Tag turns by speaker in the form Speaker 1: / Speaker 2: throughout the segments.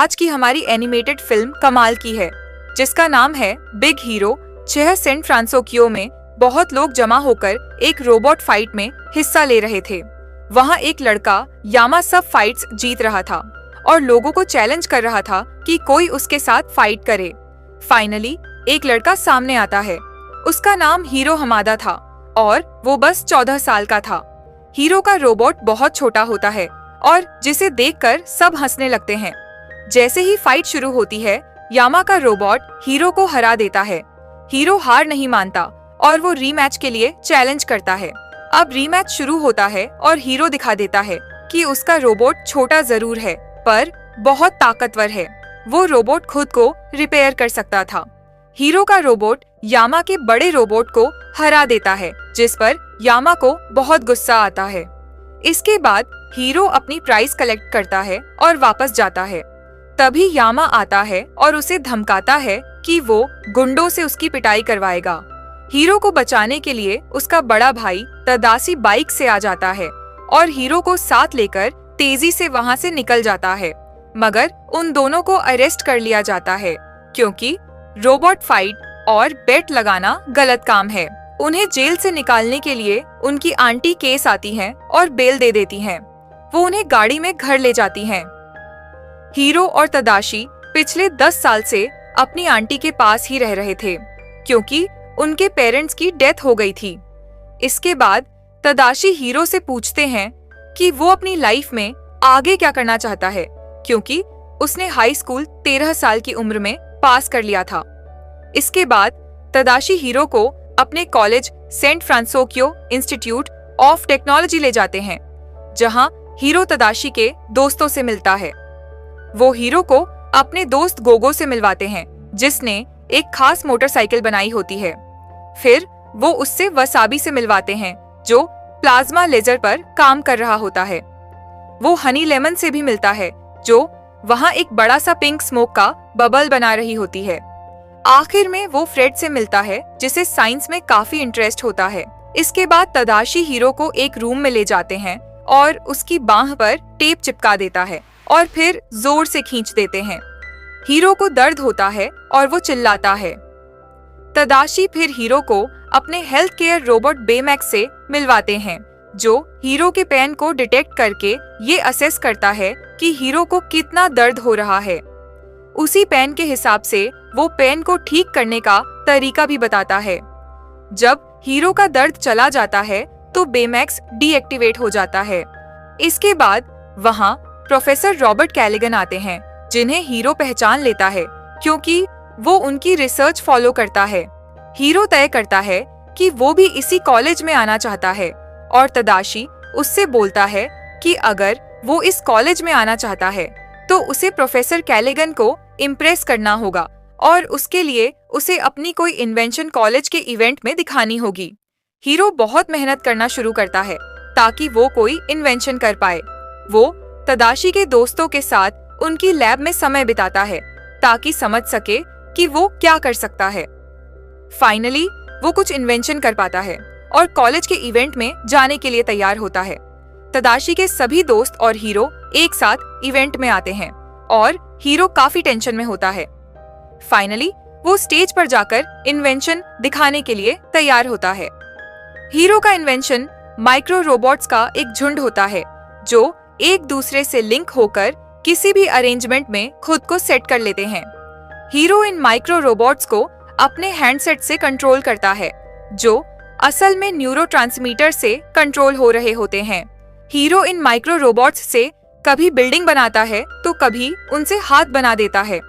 Speaker 1: आज की हमारी एनिमेटेड फिल्म कमाल की है, जिसका नाम है बिग हीरो। शहर सैन फ्रांसिस्को में बहुत लोग जमा होकर एक रोबोट फाइट में हिस्सा ले रहे थे। वहाँ एक लड़का यामा सब फाइट्स जीत रहा था और लोगों को चैलेंज कर रहा था कि कोई उसके साथ फाइट करे। फाइनली एक लड़का सामने आता है। उसका नाम हीरो हमादा था और वो बस 14 साल का था। हीरो का रोबोट बहुत छोटा होता है और जिसे देखकर सब हंसने लगते हैं। जैसे ही फाइट शुरू होती है, यामा का रोबोट हीरो को हरा देता है। हीरो हार नहीं मानता और वो रीमैच के लिए चैलेंज करता है। अब रीमैच शुरू होता है और हीरो दिखा देता है कि उसका रोबोट छोटा जरूर है पर बहुत ताकतवर है। वो रोबोट खुद को रिपेयर कर सकता था। हीरो का रोबोट यामा के बड़े रोबोट को हरा देता है, जिस पर यामा को बहुत गुस्सा आता है। इसके बाद हीरो अपनी प्राइज कलेक्ट करता है और वापस जाता है। तभी यामा आता है और उसे धमकाता है कि वो गुंडों से उसकी पिटाई करवाएगा। हीरो को बचाने के लिए उसका बड़ा भाई तदाशी बाइक से आ जाता है और हीरो को साथ लेकर तेजी से वहां से निकल जाता है। मगर उन दोनों को अरेस्ट कर लिया जाता है क्योंकि रोबोट फाइट और बेट लगाना गलत काम है। उन्हें जेल से निकालने के लिए उनकी आंटी केस आती हैं और बेल दे देती हैं। वो उन्हें गाड़ी में घर ले जाती हैं। हीरो और तदाशी पिछले 10 साल से अपनी आंटी के पास ही रह रहे थे क्योंकि उनके पेरेंट्स की डेथ हो गई थी। इसके बाद तदाशी हीरो से पूछते हैं कि वो अपनी लाइफ में आगे क्या करना चाहता है, क्योंकि उसने हाई स्कूल 13 साल की उम्र में पास कर लिया था। इसके बाद तदाशी हीरो को अपने college San Francisco Institute of Technology ले जाते हैं, जहां हीरो तदाशी के दोस्तों से मिलता है। वो हीरो को अपने दोस्त गोगो से मिलवाते हैं, जिसने एक खास मोटरसाइकिल बनाई होती है। फिर वो उससे वसाबी से मिलवाते हैं, जो प्लाज्मा लेजर पर काम कर रहा होता है। वो हनी लेमन से भी मिलता है, जो वहां एक बड़ा सा पिंक स्मोक का बबल बना रही होती है। आखिर में वो फ्रेड से मिलता है, जिसे साइंस में काफी इंटरेस्ट होता है। इसके बाद तदाशी हीरो को एक रूम में ले जाते हैं और उसकी बांह पर टेप चिपका देता है और फिर जोर से खींच देते हैं। हीरो को दर्द होता है और वो चिल्लाता है। तदाशी फिर हीरो को अपने हेल्थ केयर रोबोट बेमैक्स से मिलवाते हैं, जो हीरो के पेन को डिटेक्ट करके ये असेस करता है कि हीरो को कितना दर्द हो रहा है। उसी पेन के हिसाब से वो पेन को ठीक करने का तरीका भी बताता है। जब हीरो का दर्द चला जाता है तो बेमैक्स डीएक्टिवेट हो जाता है। इसके बाद वहाँ प्रोफेसर रॉबर्ट कैलिगन आते हैं, जिन्हें हीरो पहचान लेता है क्योंकि वो उनकी रिसर्च फॉलो करता है। हीरो तय करता है कि वो भी इसी कॉलेज में आना चाहता है और तदाशी उससे बोलता है कि अगर वो इस कॉलेज में आना चाहता है तो उसे प्रोफेसर कैलिगन को इम्प्रेस करना होगा और उसके लिए उसे अपनी कोई इन्वेंशन कॉलेज के इवेंट में दिखानी होगी। हीरो बहुत मेहनत करना शुरू करता है ताकि वो कोई इन्वेंशन कर पाए। वो तदाशी के दोस्तों के साथ उनकी लैब में समय बिताता है ताकि समझ सके कि वो क्या कर सकता है। फाइनली वो कुछ इन्वेंशन कर पाता है और कॉलेज के इवेंट में जाने के लिए तैयार होता है। तदाशी के सभी दोस्त और हीरो एक साथ इवेंट में आते हैं और हीरो काफी टेंशन में होता है। फाइनली वो स्टेज पर जाकर इन्वेंशन दिखाने के लिए तैयार होता है। हीरो का इन्वेंशन माइक्रो रोबोट्स का एक झुंड होता है, जो एक दूसरे से लिंक होकर किसी भी अरेंजमेंट में खुद को सेट कर लेते हैं। हीरो इन माइक्रो रोबोट्स को अपने हैंडसेट से कंट्रोल करता है, जो असल में न्यूरोट्रांसमीटर से कंट्रोल हो रहे होते हैं। हीरो इन माइक्रो रोबोट्स से कभी बिल्डिंग बनाता है तो कभी उनसे हाथ बना देता है।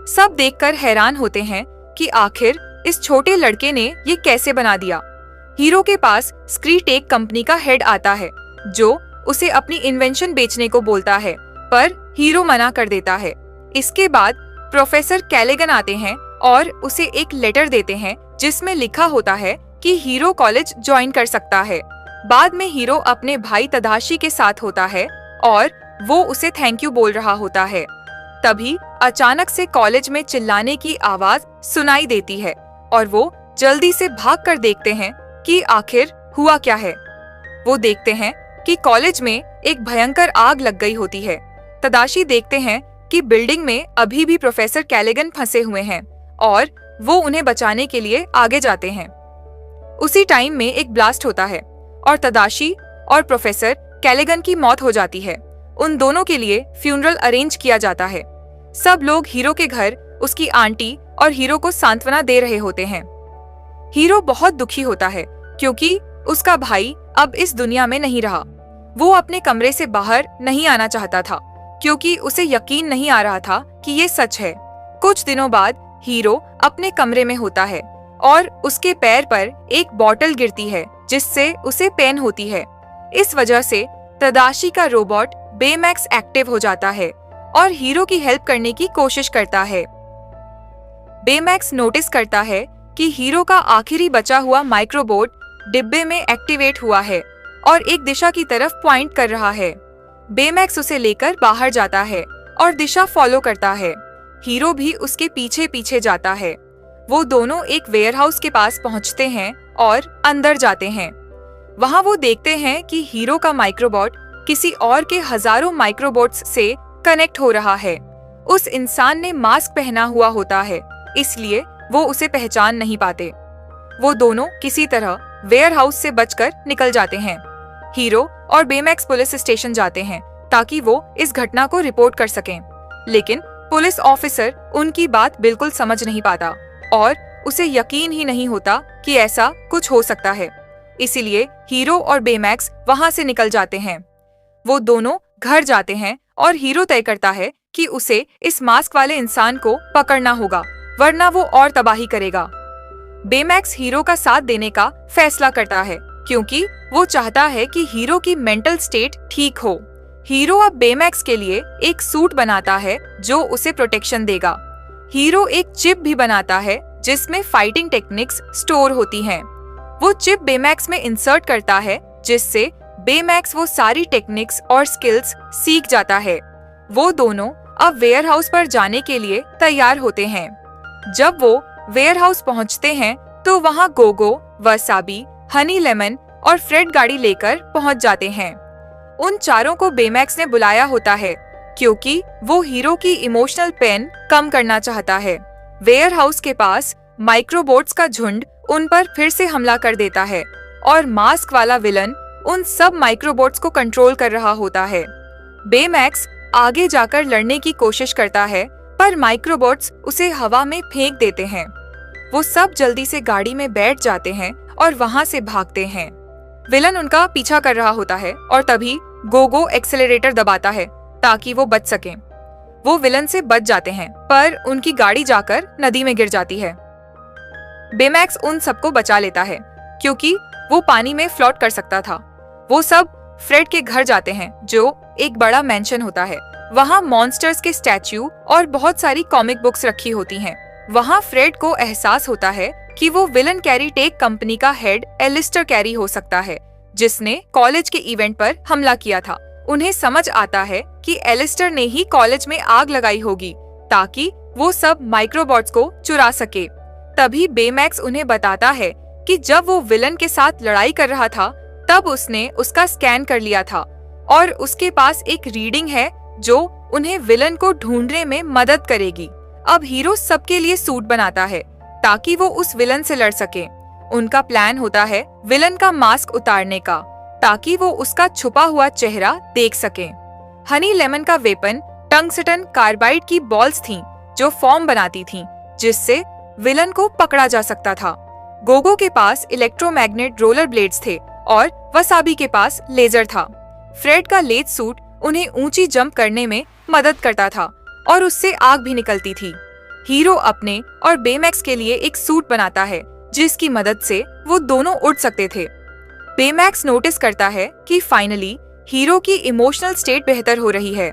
Speaker 1: सब देखकर हैरान होते हैं कि आखिर इस छोटे लड़के ने ये कैसे बना दिया। हीरो के पास स्क्रीटेक कंपनी का हेड आता है, जो उसे अपनी इन्वेंशन बेचने को बोलता है, पर हीरो मना कर देता है। इसके बाद प्रोफेसर कैलिगन आते हैं और उसे एक लेटर देते हैं, जिसमें लिखा होता है कि हीरो कॉलेज ज्वाइन कर सकता है। बाद में हीरो अपने भाई तदाशी के साथ होता है और वो उसे थैंक यू बोल रहा होता है। तभी अचानक से कॉलेज में चिल्लाने की आवाज सुनाई देती है और वो जल्दी से भागकर देखते हैं कि आखिर हुआ क्या है। वो देखते हैं कि कॉलेज में एक भयंकर आग लग गई होती है। तदाशी देखते हैं कि बिल्डिंग में अभी भी प्रोफेसर कैलिगन फंसे हुए हैं और वो उन्हें बचाने के लिए आगे जाते हैं। उसी टाइम में एक ब्लास्ट होता है और तदाशी और प्रोफेसर कैलिगन की मौत हो जाती है। उन दोनों के लिए फ्यूनरल अरेंज किया जाता है। सब लोग हीरो के घर उसकी आंटी और हीरो को सांत्वना दे रहे होते हैं। हीरो बहुत दुखी होता है क्योंकि उसका भाई अब इस दुनिया में नहीं रहा। वो अपने कमरे से बाहर नहीं आना चाहता था क्योंकि उसे यकीन नहीं आ रहा था कि ये सच है। कुछ दिनों बाद हीरो अपने कमरे में होता है और उसके पैर पर एक बॉटल गिरती है जिससे उसे पेन होती है। इस वजह से तदाशी का रोबोट बेमैक्स एक्टिव हो जाता है और हीरो की हेल्प करने की कोशिश करता है। बेमैक्स नोटिस करता है कि हीरो का आखिरी बचा हुआ माइक्रोबोट डिब्बे में एक्टिवेट हुआ है और एक दिशा की तरफ पॉइंट कर रहा है। बेमैक्स उसे लेकर बाहर जाता है और दिशा फॉलो करता है। हीरो भी उसके पीछे पीछे जाता है। वो दोनों एक वेयरहाउस के पास पहुंचते हैं और अंदर जाते हैं। वहां वो देखते हैं कि हीरो का माइक्रोबॉट किसी और के हजारों माइक्रोबॉट्स से कनेक्ट हो रहा है। उस इंसान ने मास्क पहना हुआ होता है, इसलिए वो उसे पहचान नहीं पाते। वो दोनों किसी तरह वेयरहाउस से बचकर निकल जाते हैं। हीरो और बेमैक्स पुलिस स्टेशन जाते हैं ताकि वो इस घटना को रिपोर्ट कर सकें, लेकिन पुलिस ऑफिसर उनकी बात बिल्कुल समझ नहीं पाता और उसे यकीन ही नहीं होता कि ऐसा कुछ हो सकता है। इसीलिए हीरो और बेमैक्स वहां से निकल जाते हैं। वो दोनों घर जाते हैं और हीरो तय करता है कि उसे इस मास्क वाले इंसान को पकड़ना होगा, वरना वो और तबाही करेगा। बेमैक्स हीरो का साथ देने का फैसला करता है क्योंकि वो चाहता है कि हीरो की मेंटल स्टेट ठीक हो। हीरो अब बेमैक्स के लिए एक सूट बनाता है जो उसे प्रोटेक्शन देगा। हीरो एक चिप भी बनाता है जिसमें फाइटिंग टेक्निक्स स्टोर होती हैं। वो चिप बेमैक्स में इंसर्ट करता है जिससे बेमैक्स वो सारी टेक्निक्स और स्किल्स सीख जाता है। वो दोनों अब वेयरहाउस पर जाने के लिए तैयार होते हैं। जब वो वेयरहाउस पहुंचते हैं तो वहां गोगो, वसाबी, हनी लेमन और फ्रेड गाड़ी लेकर पहुंच जाते हैं। उन चारों को बेमैक्स ने बुलाया होता है क्योंकि वो हीरो की इमोशनल पेन कम करना चाहता है। वेयरहाउस के पास माइक्रोबोट्स का झुंड उन पर फिर से हमला कर देता है और मास्क वाला विलन उन सब माइक्रोबोट्स को कंट्रोल कर रहा होता है। बेमैक्स आगे जाकर लड़ने की कोशिश करता है पर माइक्रोबोट्स उसे हवा में फेंक देते हैं। वो सब जल्दी से गाड़ी में बैठ जाते हैं और वहां से भागते हैं। विलन उनका पीछा कर रहा होता है और तभी गोगो एक्सेलरेटर दबाता है ताकि वो बच सकें। वो विलन से बच जाते हैं पर उनकी गाड़ी जाकर नदी में गिर जाती है। बेमैक्स उन सबको बचा लेता है क्योंकि वो पानी में फ्लोट कर सकता था। वो सब फ्रेड के घर जाते हैं जो एक बड़ा मेंशन होता है। वहाँ मॉन्स्टर्स के स्टैच्यू और बहुत सारी कॉमिक बुक्स रखी होती हैं। वहाँ फ्रेड को एहसास होता है कि वो विलन कैरी टेक कंपनी का हेड एलिस्टर कैरी हो सकता है जिसने कॉलेज के इवेंट पर हमला किया था। उन्हें समझ आता है कि एलिस्टर ने ही कॉलेज में आग लगाई होगी ताकि वो सब माइक्रोबॉट्स को चुरा सके। तभी बेमैक्स उन्हें बताता है कि जब वो विलन के साथ लड़ाई कर रहा था तब उसने उसका स्कैन कर लिया था और उसके पास एक रीडिंग है जो उन्हें विलन को ढूंढने में मदद करेगी। अब हीरो सबके लिए सूट बनाता है ताकि वो उस विलन से लड़ सके। उनका प्लान होता है विलन का मास्क उतारने का ताकि वो उसका छुपा हुआ चेहरा देख सके। हनी लेमन का वेपन टंगस्टन कार्बाइड की बॉल्स थीं जो फॉर्म बनाती थीं जिससे विलन को पकड़ा जा सकता था। गोगो के पास इलेक्ट्रोमैग्नेट रोलर ब्लेड्स थे और वसाबी के पास लेजर था। फ्रेड का लेज सूट उन्हें ऊंची जंप करने में मदद करता था और उससे आग भी निकलती थी। हीरो अपने और बेमैक्स के लिए एक सूट बनाता है जिसकी मदद से वो दोनों उड़ सकते थे। बेमैक्स नोटिस करता है कि फाइनली हीरो की इमोशनल स्टेट बेहतर हो रही है।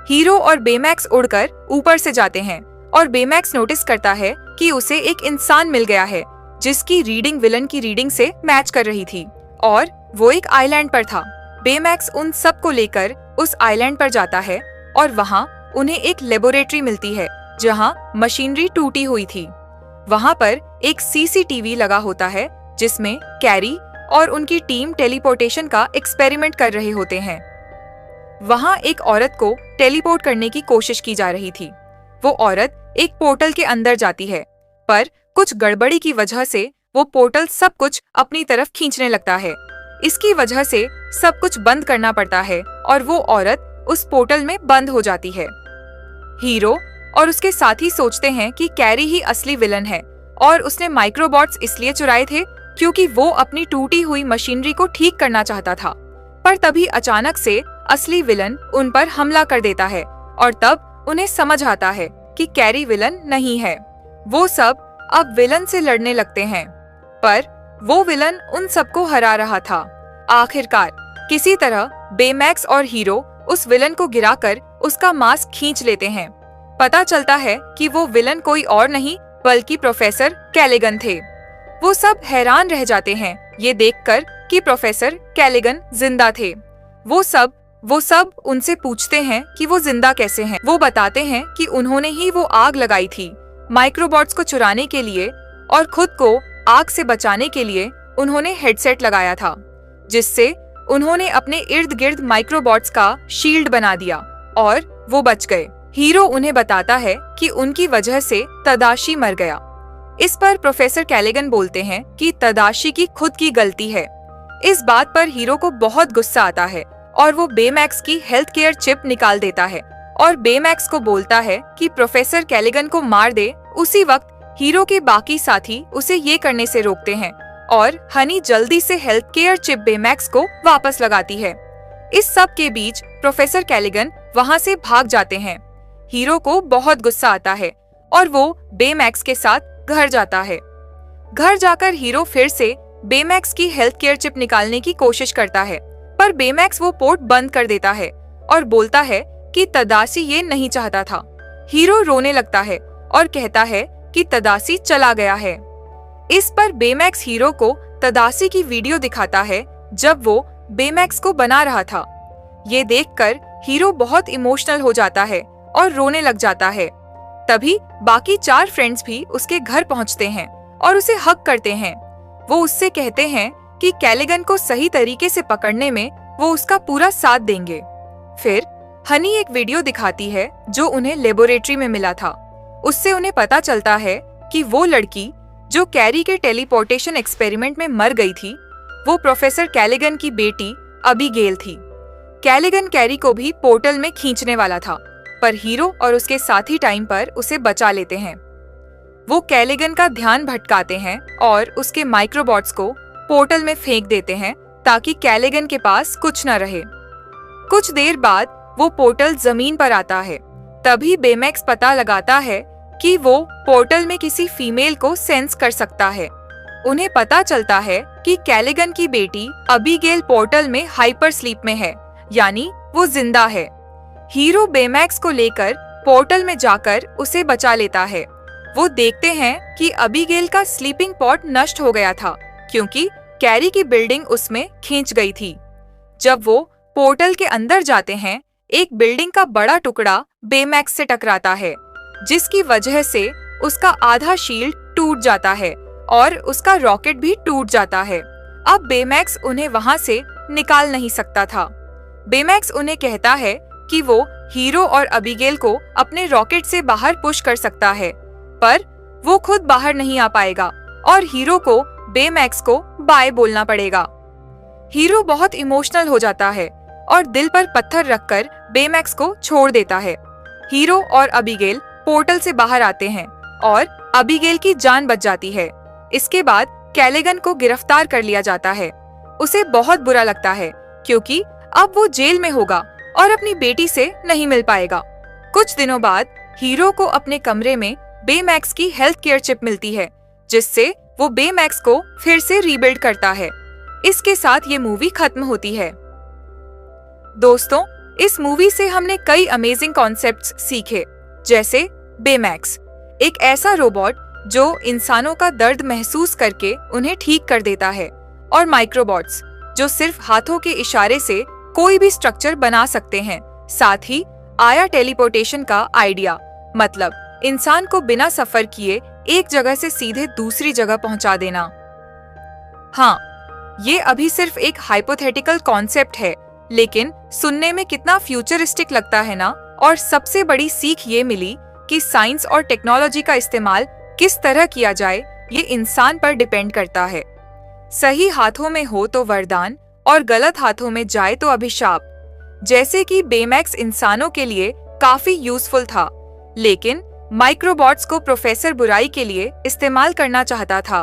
Speaker 1: हीरो और बेमैक्स उड़कर ऊपर से जाते हैं और बेमैक्स नोटिस करता है कि उसे एक इंसान मिल गया है जिसकी रीडिंग विलन की रीडिंग से मैच कर रही थी और वो एक आइलैंड पर था। बेमैक्स उन सब को लेकर उस आइलैंड पर जाता है और वहाँ उन्हें एक लेबोरेटरी मिलती है जहाँ मशीनरी टूटी हुई थी। वहाँ पर एक सीसीटीवी लगा होता है जिसमें कैरी और उनकी टीम टेलीपोर्टेशन का एक्सपेरिमेंट कर रहे होते हैं। वहाँ एक औरत को टेलीपोर्ट करने की कोशिश की जा रही थी। वो औरत एक पोर्टल के अंदर जाती है, पर कुछ गड़बड़ी की वजह से वो पोर्टल सब कुछ अपनी तरफ खींचने लगता है। इसकी वजह से सब कुछ बंद करना पड़ता है और वो औरत उस पोर्टल में बंद हो जाती है। हीरो और उसके साथी सोचते हैं कि कैरी ही असली विलन है और उसने माइक्रोबॉट्स इसलिए चुराए थे क्योंकि वो अपनी टूटी हुई मशीनरी को ठीक करना चाहता था। पर तभी अचानक से असली विलन उन पर हमला कर देता है और तब उन्हें समझ आता है कि कैरी विलन नहीं है। वो सब अब विलन से लड़ने लगते हैं, पर वो विलन उन सबको हरा रहा था। आखिरकार किसी तरह बेमैक्स और हीरो उस विलन को गिराकर उसका मास्क खींच लेते हैं। पता चलता है कि वो विलन कोई और नहीं बल्कि प्रोफेसर कैलिगन थे। वो सब हैरान रह जाते हैं ये देखकर कि प्रोफेसर कैलिगन जिंदा थे। वो सब उनसे पूछते हैं कि वो जिंदा कैसे हैं। वो बताते हैं कि उन्होंने ही वो आग लगाई थी माइक्रोबॉट्स को चुराने के लिए और खुद को आग से बचाने के लिए उन्होंने हेडसेट लगाया था, जिससे उन्होंने अपने इर्द गिर्द माइक्रोबॉट्स का शील्ड बना दिया और वो बच गए। हीरो उन्हें बताता है कि उनकी वजह से तदाशी मर गया। इस पर प्रोफेसर कैलिगन बोलते हैं कि तदाशी की खुद की गलती है। इस बात पर हीरो को बहुत गुस्सा आता है और वो बेमैक्स की हेल्थ केयर चिप निकाल देता है और बेमैक्स को बोलता है कि प्रोफेसर कैलिगन को मार दे। उसी वक्त हीरो के बाकी साथी उसे ये करने से रोकते हैं और हनी जल्दी से हेल्थ केयर चिप बेमैक्स को वापस लगाती है। इस सब के बीच प्रोफेसर कैलिगन वहाँ से भाग जाते हैं। हीरो को बहुत गुस्सा आता है और वो बेमैक्स के साथ घर जाता है। घर जाकर हीरो फिर से बेमैक्स की हेल्थ केयर चिप निकालने की कोशिश करता है, पर बेमैक्स वो पोर्ट बंद कर देता है और बोलता है कि तदाशी ये नहीं चाहता था। हीरो रोने लगता है और कहता है कि तदाशी चला गया है। इस पर बेमैक्स हीरो को तदाशी की वीडियो दिखाता है जब वो बेमैक्स को बना रहा था। ये देखकर हीरो बहुत इमोशनल हो जाता है और रोने लग जाता है। तभी बाकी 4 फ्रेंड्स भी उसके घर पहुंचते हैं और उसे हक करते हैं। वो उससे कहते हैं कि कैलिगन को सही तरीके से पकड़ने में वो उसका पूरा साथ देंगे। फिर हनी एक वीडियो दिखाती है जो उन्हें लेबोरेटरी में मिला था। उससे उन्हें पता चलता है कि वो लड़की जो कैरी के टेलीपोर्टेशन एक्सपेरिमेंट में मर गई थी, वो प्रोफेसर कैलिगन की बेटी अबीगेल थी। कैलिगन कैरी को भी पोर्टल में खींचने वाला था, पर हीरो और उसके साथी टाइम पर उसे बचा लेते हैं। वो कैलिगन का ध्यान भटकाते हैं और उसके माइक्रोबॉट्स को पोर्टल में फेंक देते हैं ताकि कैलिगन के पास कुछ न रहे। कुछ देर बाद वो पोर्टल जमीन पर आता है। तभी बेमैक्स पता लगाता है कि वो पोर्टल में किसी फीमेल को सेंस कर सकता है। उन्हें पता चलता है कि कैलिगन की बेटी अबीगेल पोर्टल में हाइपर स्लीप में है, यानी वो जिंदा है। हीरो बेमैक्स को लेकर पोर्टल में जाकर उसे बचा लेता है। वो देखते हैं कि अबीगेल का स्लीपिंग पॉड नष्ट हो गया था क्योंकि कैरी की बिल्डिंग उसमें खींच गई थी। जब वो पोर्टल के अंदर जाते हैं, एक बिल्डिंग का बड़ा टुकड़ा बेमैक्स से टकराता है, जिसकी वजह से उसका आधा शील्ड टूट जाता है और उसका रॉकेट भी टूट जाता है। अब बेमैक्स उन्हें वहां से निकाल नहीं सकता था। बेमैक्स उन्हें कहता है कि वो हीरो और अबीगेल को अपने रॉकेट से बाहर पुश कर सकता है, पर वो खुद बाहर नहीं आ पाएगा और हीरो को बेमैक्स को बाय बोलना पड़ेगा। हीरो बहुत इमोशनल हो जाता है और दिल पर पत्थर रखकर बेमैक्स को छोड़ देता है। हीरो और अबीगेल पोर्टल से बाहर आते हैं और अबीगेल की जान बच जाती है। इसके बाद कैलिगन को गिरफ्तार कर लिया जाता है। उसे बहुत बुरा लगता है क्योंकि अब वो जेल में होगा और अपनी बेटी से नहीं मिल पाएगा। कुछ दिनों बाद हीरो को अपने कमरे में बेमैक्स की हेल्थ केयर चिप मिलती है, जिससे वो बेमैक्स को फिर से रीबिल्ड करता है। इसके साथ ये मूवी खत्म होती है। दोस्तों, इस मूवी से हमने कई अमेजिंग कॉन्सेप्ट्स सीखे, जैसे बेमैक्स एक ऐसा रोबोट जो इंसानों का दर्द महसूस करके उन्हें ठीक कर देता है, और माइक्रोबॉट्स जो सिर्फ हाथों के इशारे से कोई भी स्ट्रक्चर बना सकते हैं। साथ ही आया टेलीपोर्टेशन का आइडिया, मतलब इंसान को बिना सफर किए एक जगह से सीधे दूसरी जगह पहुंचा देना। हाँ, ये अभी सिर्फ एक हाइपोथेटिकल कॉन्सेप्ट है, लेकिन सुनने में कितना फ्यूचरिस्टिक लगता है ना। और सबसे बड़ी सीख ये मिली कि साइंस और टेक्नोलॉजी का इस्तेमाल किस तरह किया जाए ये इंसान पर डिपेंड करता है। सही हाथों में हो तो वरदान और गलत हाथों में जाए तो अभिशाप। जैसे कि बेमैक्स इंसानों के लिए काफी यूजफुल था, लेकिन माइक्रोबॉट्स को प्रोफेसर बुराई के लिए इस्तेमाल करना चाहता था।